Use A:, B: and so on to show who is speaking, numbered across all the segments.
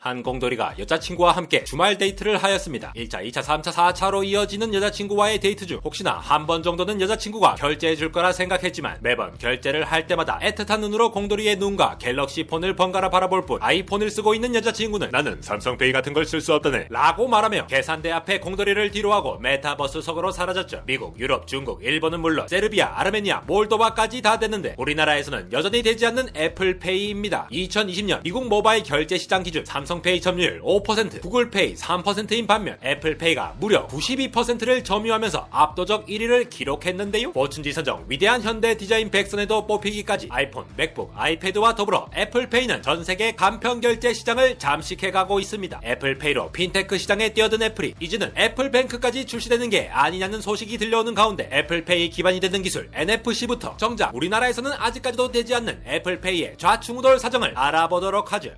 A: 한 공돌이가 여자친구와 함께 주말 데이트를 하였습니다. 1차, 2차, 3차, 4차로 이어지는 여자친구와의 데이트 중 혹시나 한 번 정도는 여자친구가 결제해줄 거라 생각했지만 매번 결제를 할 때마다 애틋한 눈으로 공돌이의 눈과 갤럭시 폰을 번갈아 바라볼 뿐 아이폰을 쓰고 있는 여자친구는 나는 삼성페이 같은 걸 쓸 수 없다네 라고 말하며 계산대 앞에 공돌이를 뒤로하고 메타버스 속으로 사라졌죠. 미국, 유럽, 중국, 일본은 물론 세르비아, 아르메니아, 몰도바까지 다 됐는데 우리나라에서는 여전히 되지 않는 애플페이입니다. 2020년 미국 모바일 결제 시장 기준 삼성페이 점유율 5%, 구글페이 3%인 반면 애플페이가 무려 92%를 점유하면서 압도적 1위를 기록했는데요. 포춘지 선정 위대한 현대 디자인 100선에도 뽑히기까지 아이폰, 맥북, 아이패드와 더불어 애플페이는 전세계 간편 결제 시장을 잠식해가고 있습니다. 애플페이로 핀테크 시장에 뛰어든 애플이 이제는 애플뱅크까지 출시되는 게 아니냐는 소식이 들려오는 가운데 애플페이 기반이 되는 기술 NFC부터 정작 우리나라에서는 아직까지도 되지 않는 애플페이의 좌충우돌 사정을 알아보도록 하죠.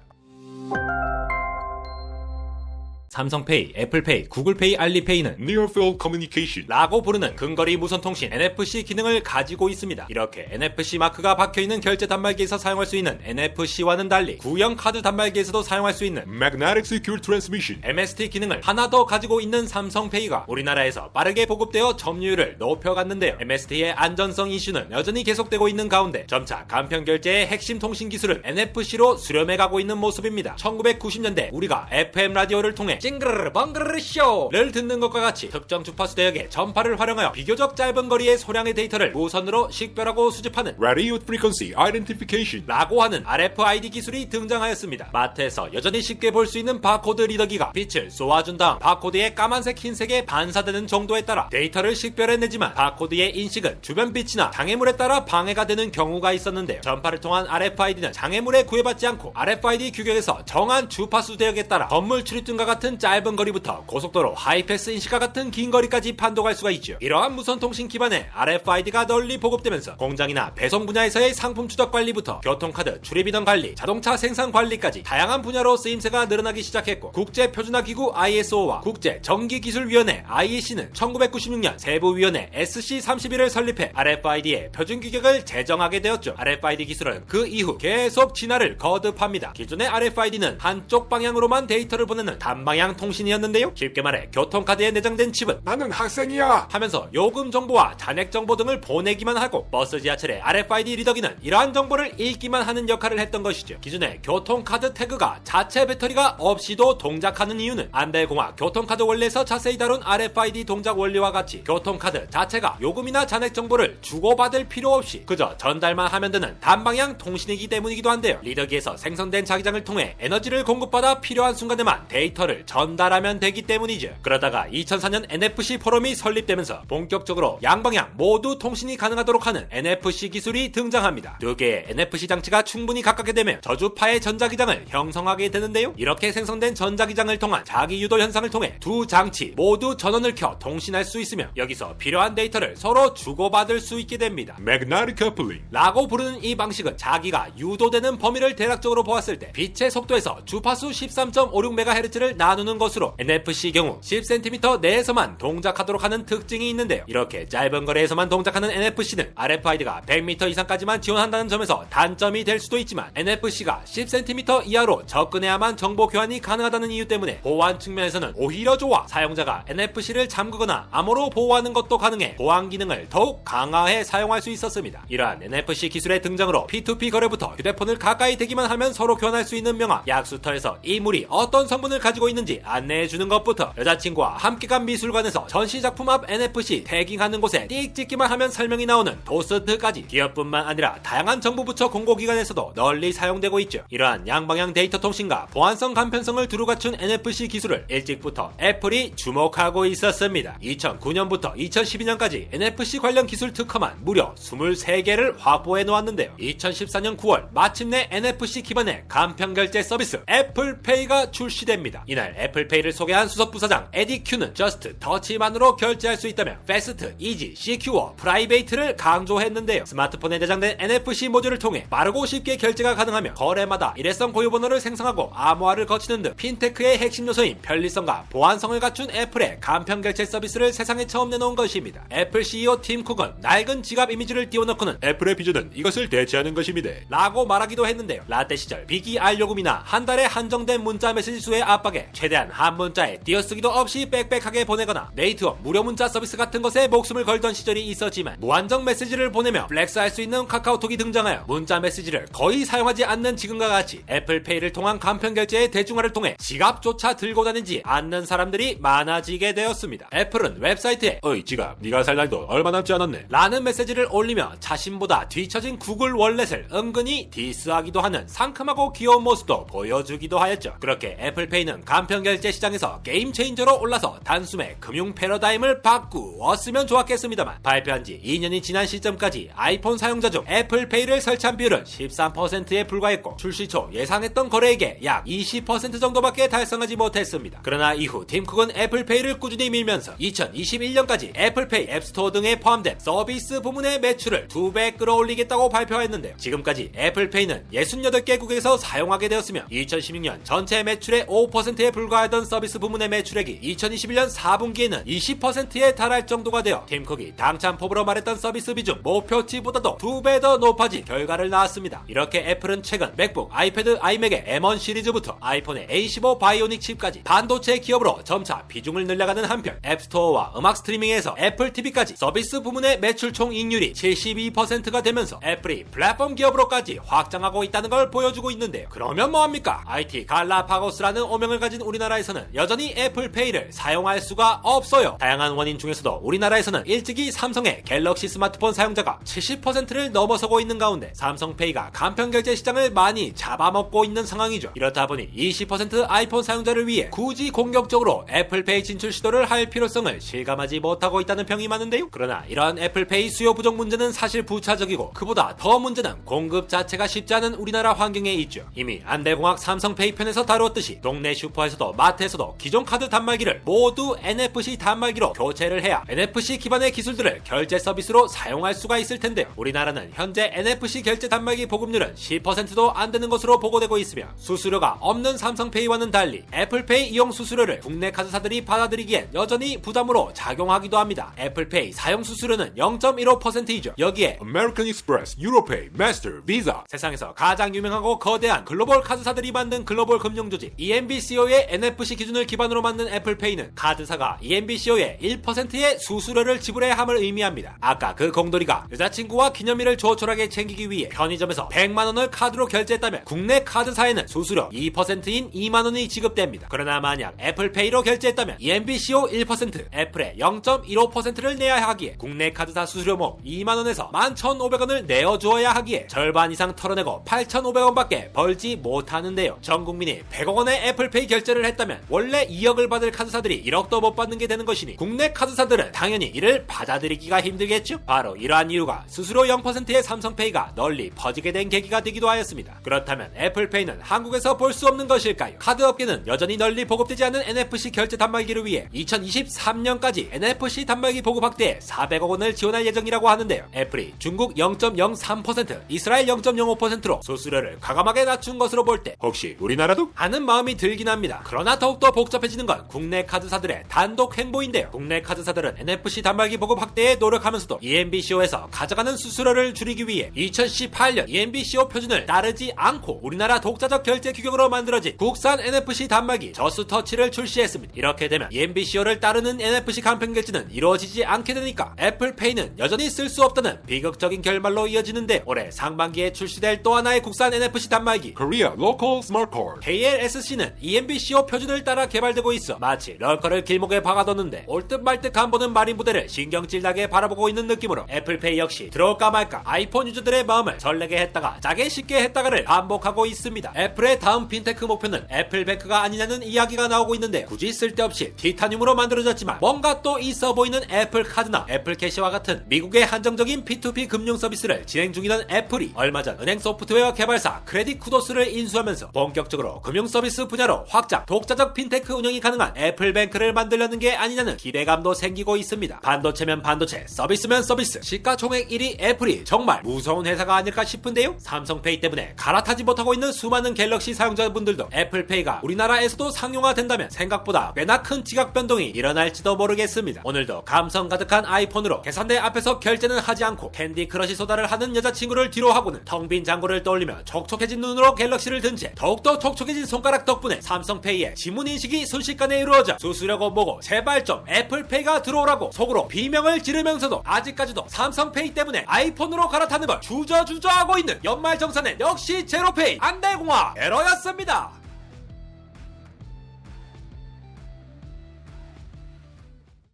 A: 삼성페이, 애플페이, 구글페이, 알리페이는
B: Near Field Communication
A: 라고 부르는 근거리 무선통신 NFC 기능을 가지고 있습니다. 이렇게 NFC 마크가 박혀있는 결제 단말기에서 사용할 수 있는 NFC와는 달리 구형 카드 단말기에서도 사용할 수 있는
B: Magnetic Secure Transmission
A: MST 기능을 하나 더 가지고 있는 삼성페이가 우리나라에서 빠르게 보급되어 점유율을 높여갔는데요. MST의 안전성 이슈는 여전히 계속되고 있는 가운데 점차 간편 결제의 핵심 통신 기술을 NFC로 수렴해가고 있는 모습입니다. 1990년대 우리가 FM 라디오를 통해 찡그르르 벙그르르 쇼를 듣는 것과 같이 특정 주파수 대역의 전파를 활용하여 비교적 짧은 거리의 소량의 데이터를 무선으로 식별하고 수집하는
B: Radio Frequency Identification
A: 라고 하는 RFID 기술이 등장하였습니다. 마트에서 여전히 쉽게 볼 수 있는 바코드 리더기가 빛을 쏘아준 다음 바코드의 까만색 흰색에 반사되는 정도에 따라 데이터를 식별해내지만 바코드의 인식은 주변 빛이나 장애물에 따라 방해가 되는 경우가 있었는데요. 전파를 통한 RFID는 장애물에 구애받지 않고 RFID 규격에서 정한 주파수 대역에 따라 건물 출입등과 같은 짧은 거리부터 고속도로, 하이패스 인식과 같은 긴 거리까지 판독할 수가 있죠. 이러한 무선통신 기반의 RFID가 널리 보급되면서 공장이나 배송 분야에서의 상품 추적 관리부터 교통카드 출입인원 관리, 자동차 생산 관리까지 다양한 분야로 쓰임새가 늘어나기 시작했고 국제표준화기구 ISO와 국제전기기술위원회 IEC는 1996년 세부위원회 SC31을 설립해 RFID의 표준 규격을 제정하게 되었죠. RFID 기술은 그 이후 계속 진화를 거듭합니다. 기존의 RFID는 한쪽 방향으로만 데이터를 보내는 단방향 통신이었는데요. 쉽게 말해 교통카드에 내장된 칩은
B: 나는 학생이야
A: 하면서 요금 정보와 잔액 정보 등을 보내기만 하고 버스 지하철의 RFID 리더기는 이러한 정보를 읽기만 하는 역할을 했던 것이죠. 기존의 교통카드 태그가 자체 배터리가 없이도 동작하는 이유는 안배공학 교통카드 원리에서 자세히 다룬 RFID 동작 원리와 같이 교통카드 자체가 요금이나 잔액 정보를 주고받을 필요 없이 그저 전달만 하면 되는 단방향 통신이기 때문이기도 한데요. 리더기에서 생성된 자기장을 통해 에너지를 공급받아 필요한 순간에만 데이터를 전달하면 되기 때문이죠. 그러다가 2004년 NFC 포럼이 설립되면서 본격적으로 양방향 모두 통신이 가능하도록 하는 NFC 기술이 등장합니다. 두 개의 NFC 장치가 충분히 가깝게 되면 저주파의 전자기장을 형성하게 되는데요. 이렇게 생성된 전자기장을 통한 자기유도 현상을 통해 두 장치 모두 전원을 켜 통신할 수 있으며 여기서 필요한 데이터를 서로 주고받을 수 있게 됩니다.
B: Magnetic Coupling
A: 라고 부르는 이 방식은 자기가 유도되는 범위를 대략적으로 보았을 때 빛의 속도에서 주파수 13.56MHz를 나누는 것으로 NFC 경우 10cm 내에서만 동작하도록 하는 특징이 있는데요. 이렇게 짧은 거리에서만 동작하는 NFC는 RFID가 100m 이상까지만 지원한다는 점에서 단점이 될 수도 있지만 NFC가 10cm 이하로 접근해야만 정보 교환이 가능하다는 이유 때문에 보안 측면에서는 오히려 좋아 사용자가 NFC를 잠그거나 암호로 보호하는 것도 가능해 보안 기능을 더욱 강화해 사용할 수 있었습니다. 이러한 NFC 기술의 등장으로 P2P 거래부터 휴대폰을 가까이 대기만 하면 서로 교환할 수 있는 명함, 약수터에서 이 물이 어떤 성분을 가지고 있는지 안내해주는 것부터 여자친구와 함께 간 미술관에서 전시작품 앞 NFC 태깅하는 곳에 띡 찍기만 하면 설명이 나오는 도스트까지 기업뿐만 아니라 다양한 정부 부처 공고기관에서도 널리 사용되고 있죠. 이러한 양방향 데이터 통신과 보안성 간편성을 두루 갖춘 NFC 기술을 일찍부터 애플이 주목하고 있었습니다. 2009년부터 2012년까지 NFC 관련 기술 특허만 무려 23개를 확보해 놓았는데요. 2014년 9월 마침내 NFC 기반의 간편 결제 서비스 애플페이가 출시됩니다. 이날 애플페이를 소개한 수석부사장 에디 큐는 저스트 터치만으로 결제할 수 있다며 패스트, 이지, 시큐어, 프라이베이트를 강조했는데요. 스마트폰에 내장된 NFC 모듈을 통해 빠르고 쉽게 결제가 가능하며 거래마다 일회성 고유번호를 생성하고 암호화를 거치는 등 핀테크의 핵심 요소인 편리성과 보안성을 갖춘 애플의 간편 결제 서비스를 세상에 처음 내놓은 것입니다. 애플 CEO 팀 쿡은 낡은 지갑 이미지를 띄워놓고는
B: 애플의 비전은 이것을 대체하는 것입니다.
A: 라고 말하기도 했는데요. 라떼 시절 비기알 요금이나 한 달에 한정된 문자 메시지 수의 압박에 최대한 한 문자에 띄어쓰기도 없이 빽빽하게 보내거나 네이트워크 무료 문자 서비스 같은 것에 목숨을 걸던 시절이 있었지만 무한정 메시지를 보내며 플렉스할 수 있는 카카오톡이 등장하여 문자 메시지를 거의 사용하지 않는 지금과 같이 애플페이를 통한 간편 결제의 대중화를 통해 지갑조차 들고 다니지 않는 사람들이 많아지게 되었습니다. 애플은 웹사이트에
B: 어이 지갑, 네가 살 날도 얼마 남지 않았네
A: 라는 메시지를 올리며 자신보다 뒤처진 구글 월렛을 은근히 디스하기도 하는 상큼하고 귀여운 모습도 보여주기도 하였죠. 그렇게 애플페이는 간편 결제 시장에서 게임 체인저로 올라서 단숨에 금융 패러다임을 바꾸었으면 좋았겠습니다만 발표한 지 2년이 지난 시점까지 아이폰 사용자 중 애플페이를 설치한 비율은 13%에 불과했고 출시 초 예상했던 거래액의 약 20% 정도밖에 달성하지 못했습니다. 그러나 이후 팀 쿡은 애플페이를 꾸준히 밀면서 2021년까지 애플페이 앱스토어 등에 포함된 서비스 부문의 매출을 2배 끌어올리겠다고 발표했는데요. 지금까지 애플페이는 68개국에서 사용하게 되었으며 2016년 전체 매출의 5%에 불과하던 서비스 부문의 매출액이 2021년 4분기에는 20%에 달할 정도가 되어 팀 쿡이 당찬 포부로 말했던 서비스 비중 목표치보다도 2배 더 높아진 결과를 낳았습니다. 이렇게 애플은 최근 맥북, 아이패드, 아이맥의 M1 시리즈부터 아이폰의 A15 바이오닉 칩까지 반도체 기업으로 점차 비중을 늘려가는 한편 앱스토어와 음악 스트리밍에서 애플 TV까지 서비스 부문의 매출 총 이익률이 72%가 되면서 애플이 플랫폼 기업으로까지 확장하고 있다는 걸 보여주고 있는데요. 그러면 뭐합니까? IT 갈라파고스라는 오명을 가진 우리나라에서는 여전히 애플페이를 사용할 수가 없어요. 다양한 원인 중에서도 우리나라에서는 일찍이 삼성의 갤럭시 스마트폰 사용자가 70%를 넘어서고 있는 가운데 삼성페이가 간편 결제 시장을 많이 잡아먹고 있는 상황이죠. 이렇다 보니 20% 아이폰 사용자를 위해 굳이 공격적으로 애플페이 진출 시도를 할 필요성을 실감하지 못하고 있다는 평이 많은데요. 그러나 이러한 애플페이 수요 부족 문제는 사실 부차적이고 그보다 더 문제는 공급 자체가 쉽지 않은 우리나라 환경에 있죠. 이미 안대공학 삼성페이 편에서 다루었듯이 동네 슈퍼에서도 마트에서도 기존 카드 단말기를 모두 NFC 단말기로 교체를 해야 NFC 기반의 기술들을 결제 서비스로 사용할 수가 있을 텐데요. 우리나라는 현재 NFC 결제 단말기 보급률은 10%도 안 되는 것으로 보고되고 있으며 수수료가 없는 삼성페이와는 달리 애플페이 이용 수수료를 국내 카드사들이 받아들이기엔 여전히 부담으로 작용하기도 합니다. 애플페이 사용 수수료는 0.15%이죠. 여기에
B: American Express, 유로페이, 마스터, 비자
A: 세상에서 가장 유명하고 거대한 글로벌 카드사들이 만든 글로벌 금융조직 EMBCO의 NFC 기준을 기반으로 만든 애플페이는 카드사가 EMBCO에 1%의 수수료를 지불해야 함을 의미합니다. 아까 그 공돌이가 여자친구와 기념일을 조촐하게 챙기기 위해 편의점에서 100만원을 카드로 결제했다면 국내 카드사에는 수수료 2%인 2만원이 지급됩니다. 그러나 만약 애플페이로 결제했다면 EMBCO 1%, 애플의 0.15%를 내야 하기에 국내 카드사 수수료모 2만원에서 11,500원을 내어주어야 하기에 절반 이상 털어내고 8,500원밖에 벌지 못하는데요. 전 국민이 100억원의 애플페이 결제를 했다면 원래 2억을 받을 카드사들이 1억도 못 받는 게 되는 것이니 국내 카드사들은 당연히 이를 받아들이기가 힘들겠죠. 바로 이러한 이유가 수수료 0%의 삼성페이가 널리 퍼지게 된 계기가 되기도 하였습니다. 그렇다면 애플페이는 한국에서 볼 수 없는 것일까요? 카드업계는 여전히 널리 보급되지 않은 NFC 결제 단말기를 위해 2023년까지 NFC 단말기 보급 확대에 400억 원을 지원할 예정이라고 하는데요. 애플이 중국 0.03%, 이스라엘 0.05%로 수수료를 과감하게 낮춘 것으로 볼 때
B: 혹시 우리나라도?
A: 하는 마음이 들긴 합니다. 그러나 더욱더 복잡해지는 건 국내 카드사들의 단독 행보인데요. 국내 카드사들은 NFC 단말기 보급 확대에 노력하면서도 EMBCO에서 가져가는 수수료를 줄이기 위해 2018년 EMBCO 표준을 따르지 않고 우리나라 독자적 결제 규격으로 만들어진 국산 NFC 단말기 저스터치를 출시했습니다. 이렇게 되면 EMBCO를 따르는 NFC 간편 결제는 이루어지지 않게 되니까 애플페이는 여전히 쓸 수 없다는 비극적인 결말로 이어지는데 올해 상반기에 출시될 또 하나의 국산 NFC 단말기
B: Korea Local Smart Card
A: KLSC는 EMBCO 표준을 따라 개발되고 있어 마치 럴커를 길목에 박아뒀는데 올듯 말듯 간보는 마린 부대를 신경질나게 바라보고 있는 느낌으로 애플페이 역시 들어올까 말까 아이폰 유저들의 마음을 설레게 했다가 짜게 쉽게 했다가를 반복하고 있습니다. 애플의 다음 핀테크 목표는 애플뱅크가 아니냐는 이야기가 나오고 있는데 굳이 쓸데없이 티타늄으로 만들어졌지만 뭔가 또 있어 보이는 애플카드나 애플캐시와 같은 미국의 한정적인 P2P 금융 서비스를 진행 중이던 애플이 얼마 전 은행 소프트웨어 개발사 크레딧 쿠도스를 인수하면서 본격적으로 금융 서비스 분야로 확장 가장 독자적 핀테크 운영이 가능한 애플뱅크를 만들려는 게 아니냐는 기대감도 생기고 있습니다. 반도체면 반도체, 서비스면 서비스, 시가총액 1위 애플이 정말 무서운 회사가 아닐까 싶은데요. 삼성페이 때문에 갈아타지 못하고 있는 수많은 갤럭시 사용자분들도 애플페이가 우리나라에서도 상용화된다면 생각보다 꽤나 큰 지각 변동이 일어날지도 모르겠습니다. 오늘도 감성 가득한 아이폰으로 계산대 앞에서 결제는 하지 않고 캔디 크러쉬 소다를 하는 여자친구를 뒤로 하고는 텅 빈 장고를 떠올리며 촉촉해진 눈으로 갤럭시를 든 채 더욱더 촉촉해진 손가락 덕분에 삼성페이의 지문인식이 순식간에 이루어져 수수려고 뭐고 제발 좀 애플페이가 들어오라고 속으로 비명을 지르면서도 아직까지도 삼성페이 때문에 아이폰으로 갈아타는 걸 주저주저하고 있는 연말정산엔 역시 제로페이 안대공화 에러였습니다.